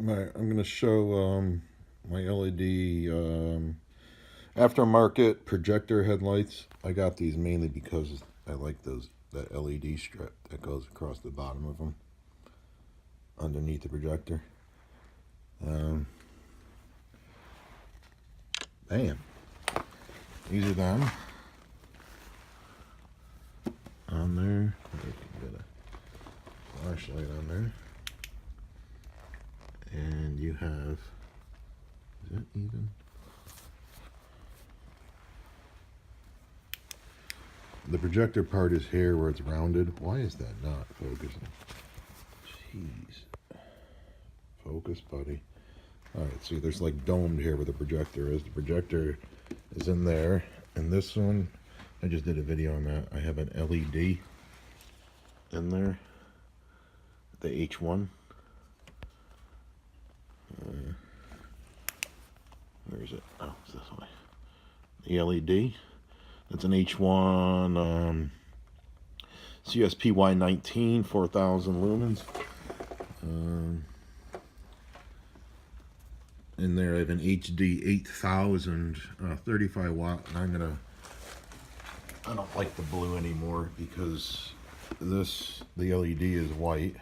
I'm going to show my LED aftermarket projector headlights. I got these mainly because I like that LED strip that goes across the bottom of them underneath the projector. Bam. These are them on there. You can get a flashlight on there. And you have, is that even? The projector part is here where it's rounded. Why is that not focusing? Jeez. Focus, buddy. Alright, see, there's like domed here where the projector is. The projector is in there. And this one, I just did a video on that. I have an LED in there. The H1. Where is it? Oh, it's this way. The LED. That's an H1 CSP Y19, 4,000 lumens. In there I have an HD 8000 35 watt, and I don't like the blue anymore because the LED is white.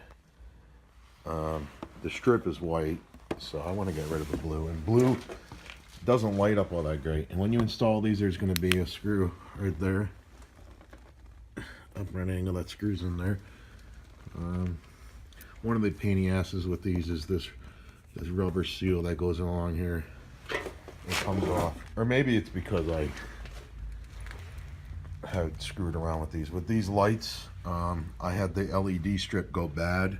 The strip is white, so I want to get rid of the blue, and blue doesn't light up all that great. And when you install these, there's going to be a screw right there, upright angle, that screws in there. One of the pain in the asses with these is this rubber seal that goes along here. It comes off, or maybe it's because I had screwed around with these. With these lights, I had the LED strip go bad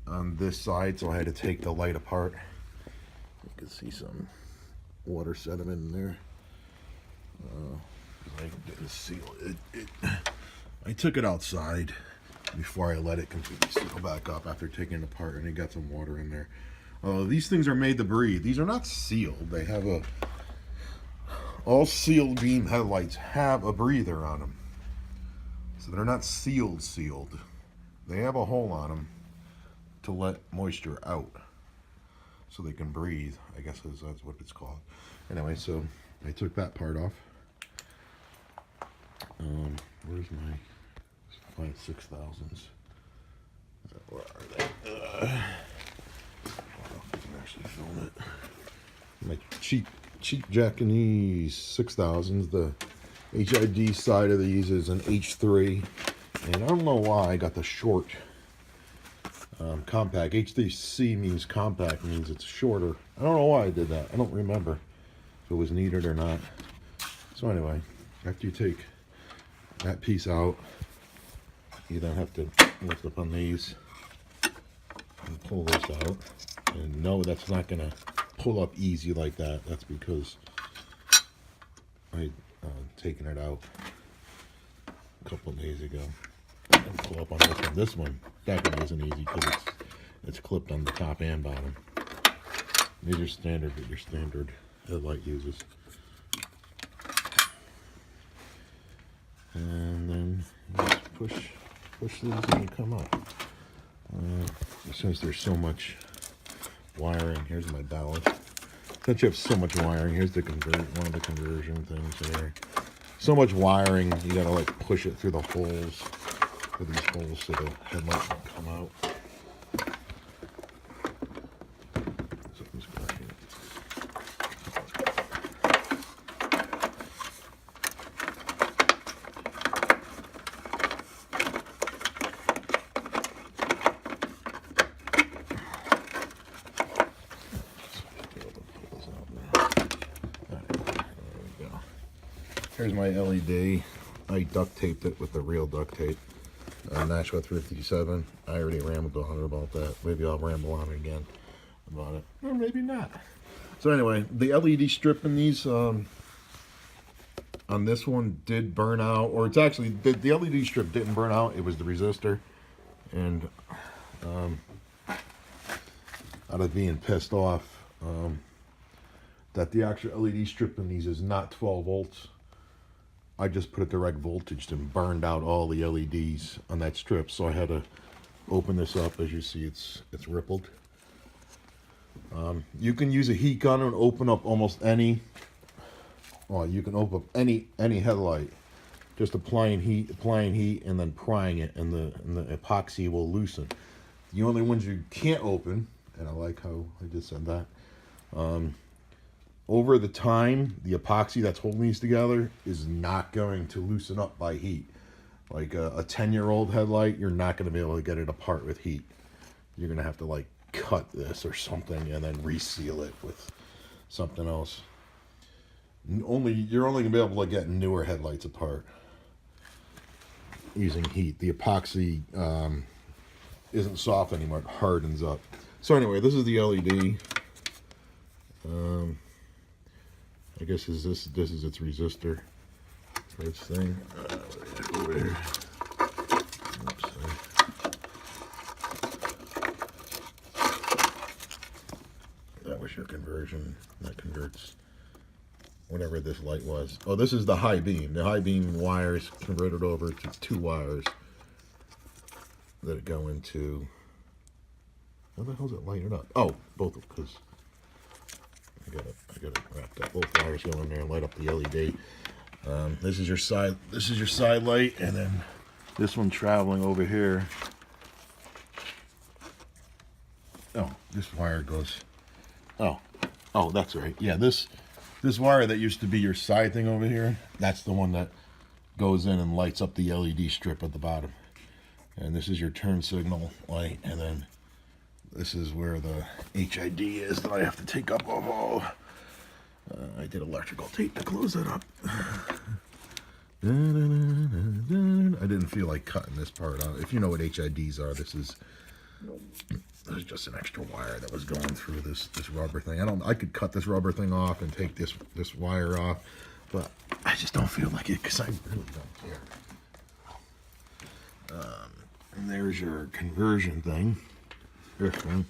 on this side, so I had to take the light apart. You can see some water sediment in there. I didn't seal it. I took it outside before I let it completely seal back up after taking it apart, and it got some water in there. These things are made to breathe. These are not sealed. They have all sealed beam headlights have a breather on them, so they're not sealed. They have a hole on them to let moisture out so they can breathe, I guess that's what it's called. Anyway, so I took that part off. Where's my 6,000s? Where are they? I don't know if I can actually film it. My cheap Japanese 6,000s. The HID side of these is an H3, and I don't know why I got the short compact. H3C means compact, means it's shorter. I don't know why I did that. I don't remember if it was needed or not. So anyway, after you take that piece out, you then have to lift up on these and pull this out. And no, that's not going to pull up easy like that. That's because I taken it out a couple of days ago. And pull up on this one. This one definitely isn't easy because it's clipped on the top and bottom. These are standard that your standard headlight uses. And then you just push these and they come up. Since there's so much wiring, here's my ballast. Since you have so much wiring, here's the one of the conversion things here. So much wiring, you gotta like push it through the holes, through these holes, so the headlight can come out. Something's cracking. Here's my LED. I duct taped it with the real duct tape. Nashua 357. I already rambled on it about that. Maybe I'll ramble on again about it. Or maybe not. So anyway, the LED strip in these, on this one did burn out. Or it's actually, the LED strip didn't burn out. It was the resistor. And out of being pissed off that the actual LED strip in these is not 12 volts. I just put a direct voltage and burned out all the LEDs on that strip. So I had to open this up. As you see, it's rippled. You can use a heat gun and open up almost any. Well, you can open up any headlight. Just applying heat, and then prying it, and the epoxy will loosen. The only ones you can't open, and I like how I just said that. Over the time, the epoxy that's holding these together is not going to loosen up by heat. Like a 10-year-old headlight, you're not going to be able to get it apart with heat. You're going to have to like cut this or something and then reseal it with something else. You're only going to be able to get newer headlights apart using heat. The epoxy isn't soft anymore, it hardens up. So anyway, this is the LED. I guess this is its resistor for its thing. Over here. Oops, that was your conversion. That converts whatever this light was. Oh, this is the high beam. The high beam wires converted over to 2 wires that go into. How the hell's it lighted up? Oh, both of because I got it wrapped up. Both wires go in there and light up the LED. This is your side light, and then this one traveling over here. Oh, this wire goes. Oh, that's right. Yeah, this wire that used to be your side thing over here, that's the one that goes in and lights up the LED strip at the bottom. And this is your turn signal light, and then this is where the HID is that I have to take up. Oh, I did electrical tape to close that up. I didn't feel like cutting this part out. If you know what HIDs are, this is just an extra wire that was going through this rubber thing. I could cut this rubber thing off and take this wire off, but I just don't feel like it because I really don't care. And there's your conversion thing. This one.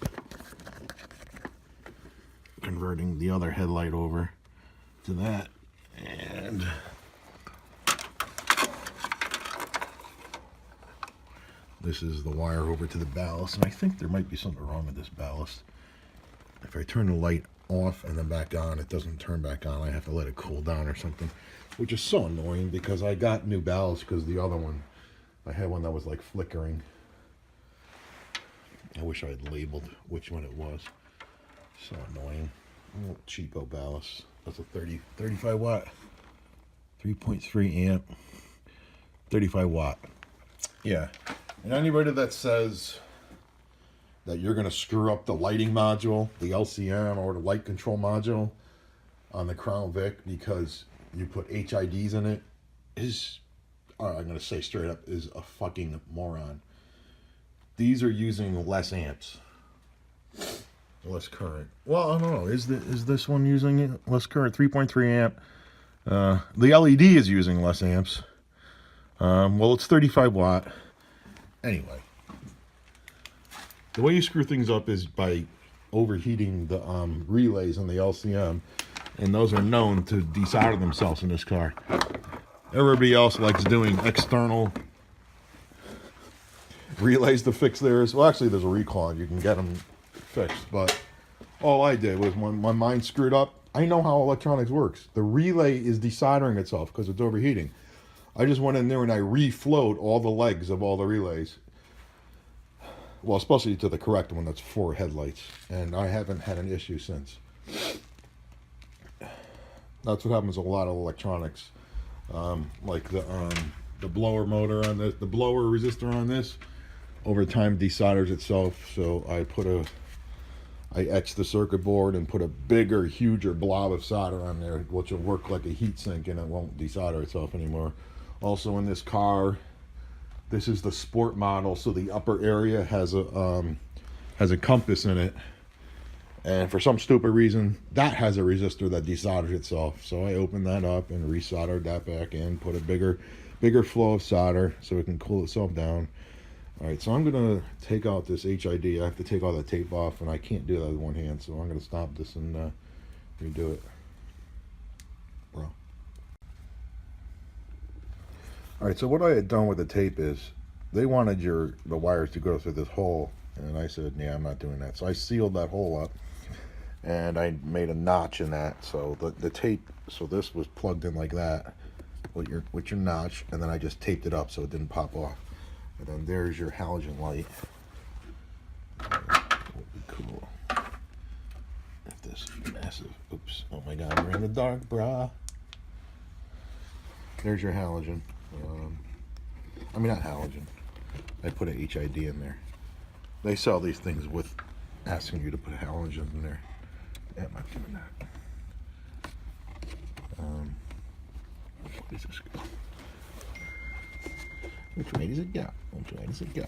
Converting the other headlight over to that, and this is the wire over to the ballast. And I think there might be something wrong with this ballast. If I turn the light off and then back on, it doesn't turn back on. I have to let it cool down or something, which is so annoying because I got new ballast because the other one, I had one that was like flickering. I wish I had labeled which one it was. So annoying. Oh, cheapo ballast. That's a 35 watt, 3.3 amp, 35 watt. Yeah. And anybody that says that you're going to screw up the lighting module, the LCM or the light control module on the Crown Vic because you put HIDs in it is, I'm going to say straight up, is a fucking moron. These are using less amps. Less current. Well, I don't know. Is this one using less current? 3.3 amp. The LED is using less amps. Well, it's 35 watt. Anyway, the way you screw things up is by overheating the relays on the LCM, and those are known to desolder themselves in this car. Everybody else likes doing external relays to fix theirs. Well, actually, there's a recall and you can get them fixed, but all I did was when my mind screwed up, I know how electronics works. The relay is desoldering itself because it's overheating. I just went in there and I reflowed all the legs of all the relays. Well, especially to the correct one, that's 4 headlights, and I haven't had an issue since. That's what happens with a lot of electronics, like the blower motor on this, the blower resistor on this, over time desolders itself. So I etched the circuit board and put a bigger, huger blob of solder on there, which will work like a heat sink and it won't desolder itself anymore. Also in this car, this is the sport model, so the upper area has a compass in it, and for some stupid reason that has a resistor that desolders itself. So I opened that up and resoldered that back in, put a bigger flow of solder so it can cool itself down. All right, so I'm gonna take out this HID. I have to take all the tape off, and I can't do that with one hand, so I'm gonna stop this and redo it. Bro. All right, so what I had done with the tape is they wanted the wires to go through this hole, and I said, yeah, I'm not doing that. So I sealed that hole up, and I made a notch in that. So the tape, so this was plugged in like that with your notch, and then I just taped it up so it didn't pop off. And then there's your halogen light. That would be cool if this is massive. Oops! Oh my God, we're in the dark, brah. There's your halogen. I mean, not halogen. I put a HID in there. They sell these things with asking you to put halogen in there. Yeah, I'm not doing that. Where does this go? Which way does it go? Which way does it go?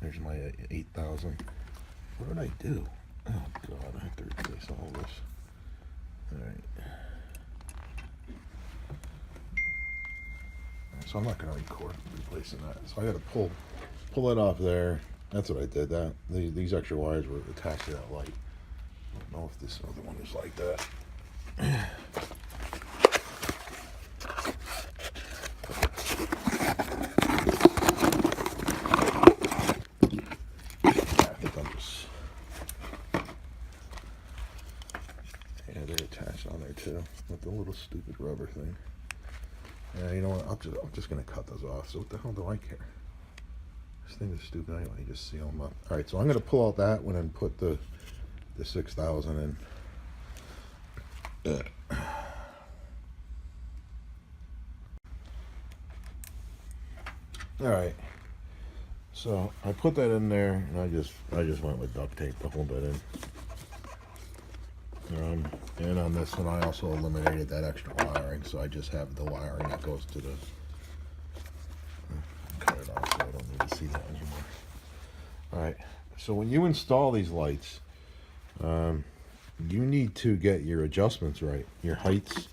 There's my 8,000. What did I do? Oh God, I have to replace all this. Alright. So I'm not going to record replacing that. So I got to pull it off there. That's what I did. These extra wires were attached to that light. I don't know if this other one is like that. On there too with the little stupid rubber thing. Yeah, you know what? I'm just gonna cut those off. So what the hell do I care? This thing is stupid anyway. You just seal them up. All right, so I'm gonna pull out that one and put the 6,000 in. All right. So I put that in there, and I just went with duct tape to hold that in. And on this one, I also eliminated that extra wiring, so I just have the wiring that goes to the. Cut it off, so I don't need to see that anymore. All right. So when you install these lights, you need to get your adjustments right, your heights,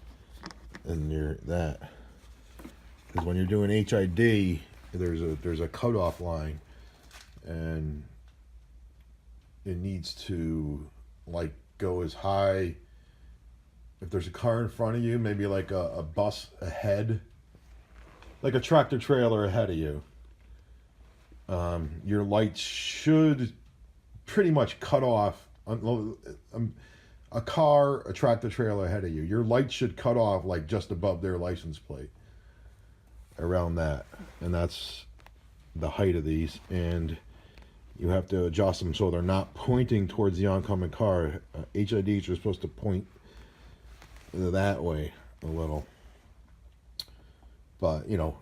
and your that. Because when you're doing HID, there's a cutoff line, and it needs to like go as high. If there's a car in front of you, maybe like a bus ahead, like a tractor trailer ahead of you, your lights should pretty much cut off. A car, a tractor trailer ahead of you, your lights should cut off like just above their license plate, around that, and that's the height of these. And you have to adjust them so they're not pointing towards the oncoming car. HIDs are supposed to point that way a little, but you know,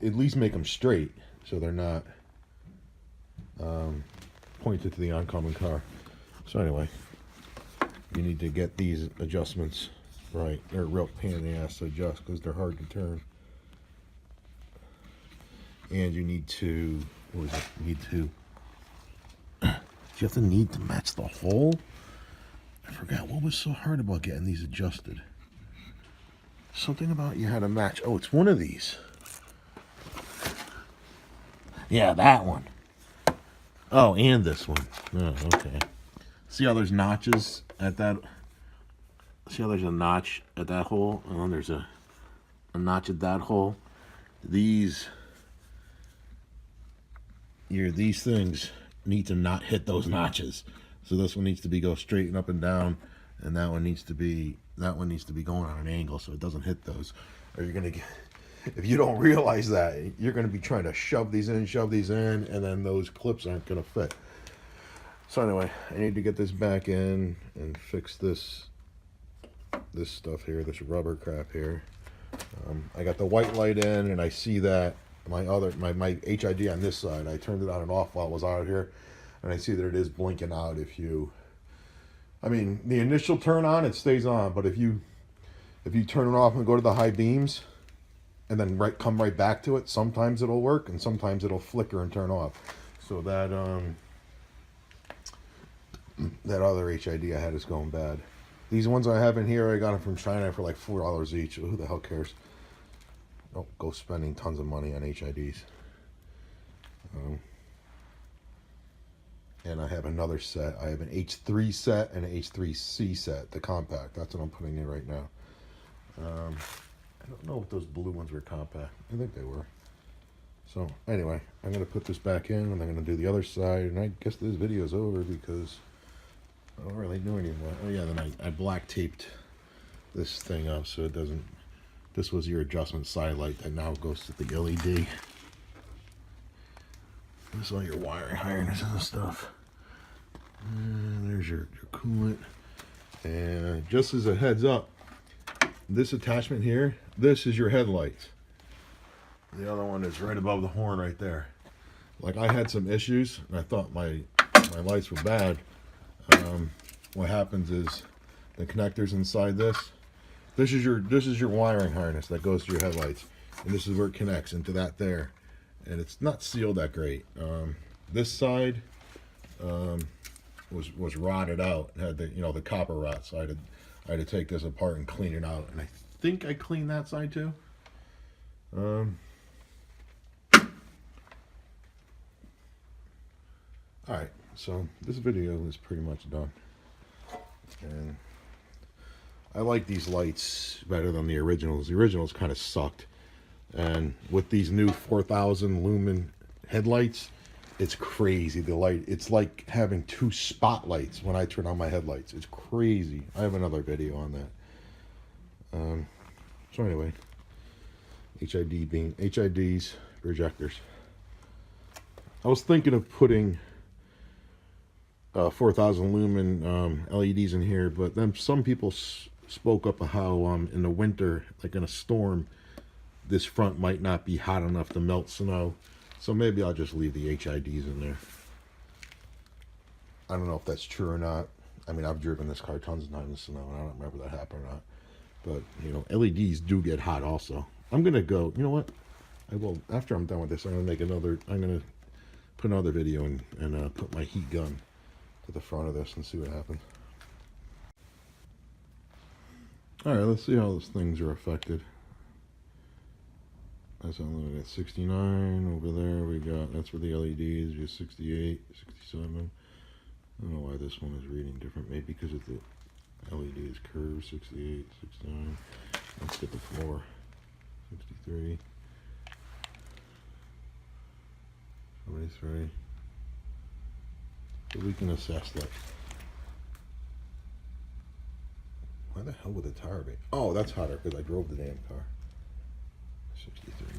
at least make them straight so they're not pointed to the oncoming car. So anyway, you need to get these adjustments right. They're a real pain in the ass to adjust because they're hard to turn. And you need to, what is it? Do you have to need to match the hole? I forgot what was so hard about getting these adjusted. Something about you had to match. Oh, it's one of these. Yeah, that one. Oh, and this one. Oh, okay. See how there's notches at that? See how there's a notch at that hole? And then there's a notch at that hole. These things need to not hit those notches. So this one needs to go straight and up and down, and that one needs to be going on an angle so it doesn't hit those. Or you're gonna get, if you don't realize that, you're gonna be trying to shove these in, and then those clips aren't gonna fit. So anyway, I need to get this back in and fix this stuff here, this rubber crap here. I got the white light in, and I see that my HID on this side, I turned it on and off while it was out here, and I see that it is blinking out. I mean, the initial turn on, it stays on, but if you turn it off and go to the high beams and then come right back to it, sometimes it'll work and sometimes it'll flicker and turn off. So that other HID I had is going bad. These ones I have in here, I got them from China for like $4 each. Who the hell cares? Don't go spending tons of money on HIDs. And I have another set. I have an H3 set and an H3C set, the compact. That's what I'm putting in right now. I don't know if those blue ones were compact. I think they were. So anyway, I'm going to put this back in, and I'm going to do the other side, and I guess this video's over because I don't really do anymore. Oh yeah, then I black taped this thing up so it doesn't. This was your adjustment side light that now goes to the LED. This is all your wiring harness and stuff. And there's your coolant. And just as a heads up, this attachment here, this is your headlights. The other one is right above the horn right there. Like I had some issues and I thought my lights were bad. What happens is the connectors inside this. This is your wiring harness that goes to your headlights, and this is where it connects into that there. And it's not sealed that great. This side was rotted out. It had the copper rot, so I had to take this apart and clean it out. And I think I cleaned that side too. Alright, so this video is pretty much done. And I like these lights better than the originals. The originals kind of sucked. And with these new 4,000 lumen headlights, it's crazy. The light, it's like having two spotlights when I turn on my headlights. It's crazy. I have another video on that. So anyway, HIDs, projectors. I was thinking of putting 4,000 lumen LEDs in here, but then some people spoke up of how in the winter, like in a storm, this front might not be hot enough to melt snow. So maybe I'll just leave the HIDs in there. I don't know if that's true or not. I mean, I've driven this car tons of times in snow, and I don't remember that happened or not. But, you know, LEDs do get hot also. I'm going to go, you know what? I will, after I'm done with this, I'm going to put another video and put my heat gun to the front of this and see what happens. Alright, let's see how those things are affected. That's unlimited at 69. Over there we got, that's for the LEDs, we got 68, 67. I don't know why this one is reading different. Maybe because of the LED is curved. 68, 69. Let's get the floor. 63. 73. So we can assess that. Why the hell would the tire be? Oh, that's hotter because I drove the damn car. 63. 64.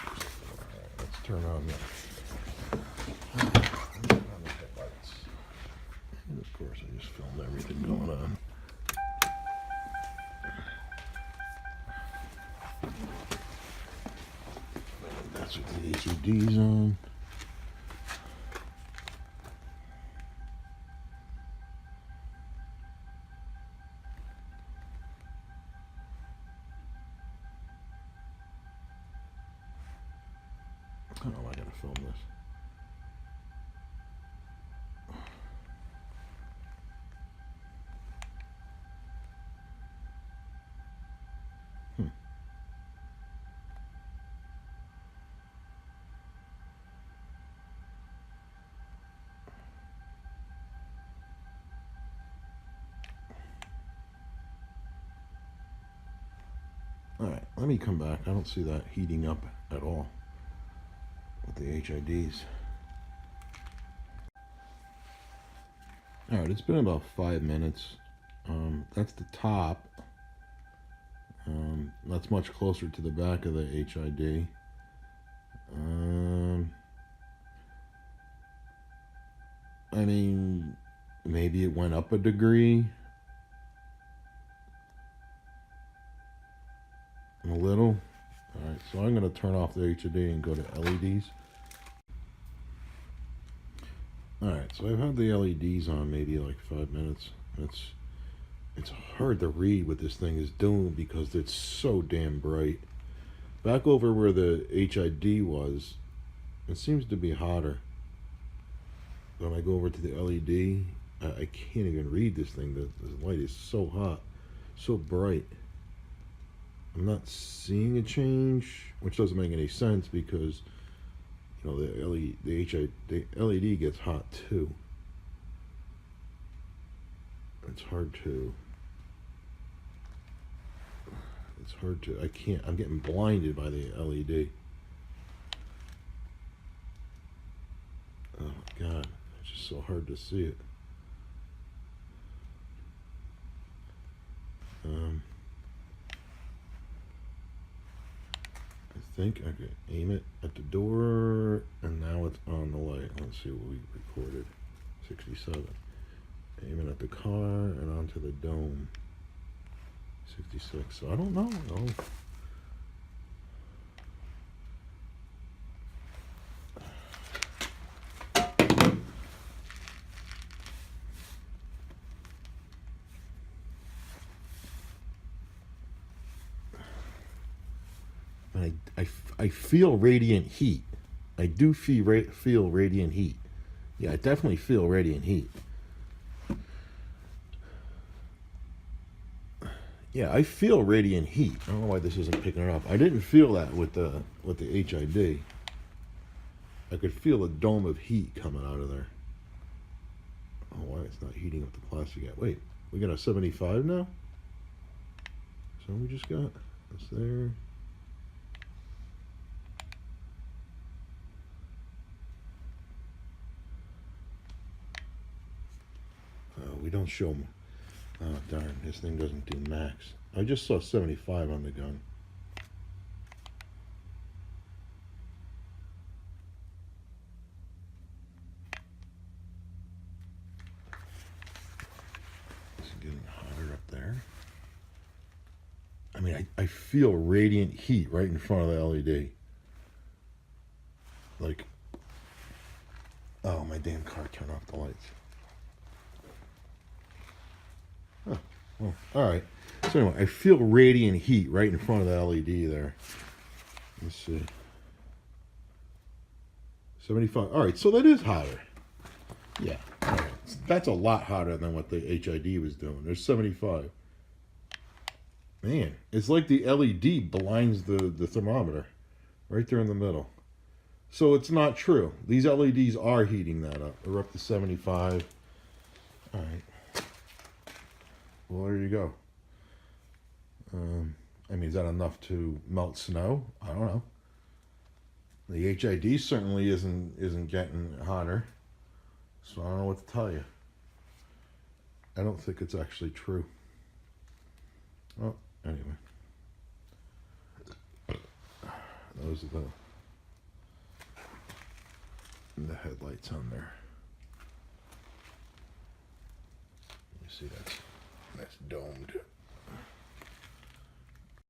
All right, let's turn on the headlights. And of course, I just filmed everything going on. That's what the HUD's on. Oh, I gotta film this. Alright, let me come back. I don't see that heating up at all with the HIDs. Alright, it's been about 5 minutes. That's the top. That's much closer to the back of the HID. I mean, maybe it went up a degree. A little. Alright, so I'm going to turn off the HID and go to LEDs. Alright, so I've had the LEDs on maybe like 5 minutes. It's hard to read what this thing is doing because it's so damn bright. Back over where the HID was, it seems to be hotter. When I go over to the LED, I can't even read this thing. The light is so hot, so bright. I'm not seeing a change, which doesn't make any sense because, you know, the LED gets hot too. It's hard hard to, I can't, I'm getting blinded by the LED. Oh my God, it's just so hard to see it. I think I could aim it at the door, and now it's on the light. Let's see what we recorded. 67. Aim it at the car and onto the dome. 66. So I don't know. No. I feel radiant heat. I do feel radiant heat. Yeah, I definitely feel radiant heat. Yeah, I feel radiant heat. I don't know why this isn't picking it up. I didn't feel that with the HID. I could feel a dome of heat coming out of there. Oh, why it's not heating up the plastic yet? Wait, we got a 75 now? So we just got this there. We don't show them. Oh, darn, this thing doesn't do max. I just saw 75 on the gun. It's getting hotter up there. I mean, I feel radiant heat right in front of the LED. Like, oh, my damn car turned off the lights. Oh, well, all right. So anyway, I feel radiant heat right in front of the LED there. Let's see. 75. All right, so that is hotter. Yeah. All right. That's a lot hotter than what the HID was doing. There's 75. Man, it's like the LED blinds the thermometer right there in the middle. So it's not true. These LEDs are heating that up. They're up to 75. All right. Well, there you go. I mean, is that enough to melt snow? I don't know. The HID certainly isn't getting hotter, so I don't know what to tell you. I don't think it's actually true. Well, anyway, those are the headlights on there. You see that's domed.